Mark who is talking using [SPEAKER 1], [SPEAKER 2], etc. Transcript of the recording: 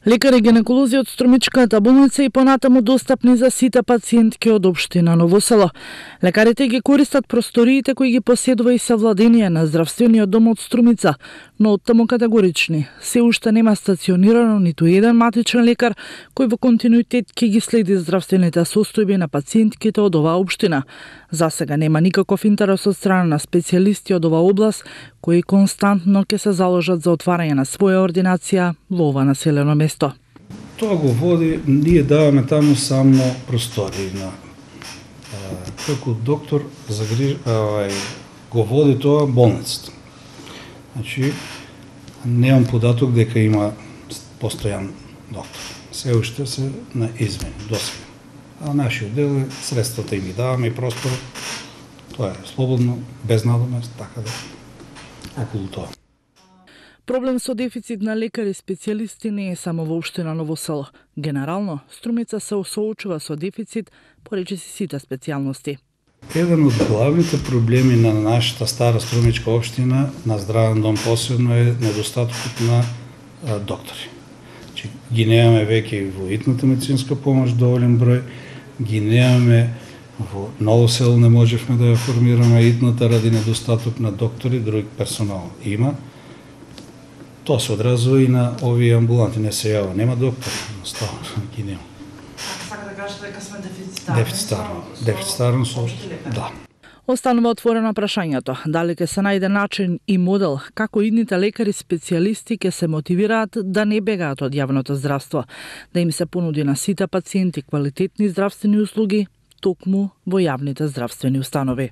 [SPEAKER 1] Лекари гинеколози од Струмичката болница и понатаму достапни за сите пациентки од општина Ново село. Лекарите ги користат просториите кои ги поседува и Совладение на здравствениот дом од Струмица, но оттаму категорични. Се уште нема стационирано ниту еден матичен лекар кој во континуитет ќе ги следи здравствените состојби на пациентките од оваа општина. За сега нема никаков интерес од страна на специјалисти од оваа област кои константно ќе се заложат за отварање на своја ординација во ова населено место.
[SPEAKER 2] Тоа го води, ние даваме таму само простори на како доктор го води тоа болницата. Значи, немам податок дека има постојан доктор. Се уште се на измени досега. А нашиот дел е средствата им ги даваме и простор. Тоа е слободно, без надомест, така да околу тоа.
[SPEAKER 1] Проблем со дефицит на лекари специјалисти не е само во општина Ново село. Генерално, Струмица се соочува со дефицит по речиси сите специјалности.
[SPEAKER 2] Еден од главните проблеми на нашата стара струмичка општина, на здравен дом посебно, е недостатокот на доктори. Ги немаме веќе во итната медицинска помош доволен број, ги немаме во Ново село, не можевме да ја формираме итната ради недостаток на доктори, друг персонал има. Тоа се одразува и на овие амбуланти, не се јава, нема доктор, ставно ги нема.
[SPEAKER 1] Сака да кажете дека сме дефицитарни?
[SPEAKER 2] Дефицитарно со, да.
[SPEAKER 1] Останува отворено прашањето, дали ќе се најде начин и модел како идните лекари специјалисти ќе се мотивираат да не бегаат од јавното здравство, да им се понуди на сите пациенти квалитетни здравствени услуги токму во јавните здравствени установи.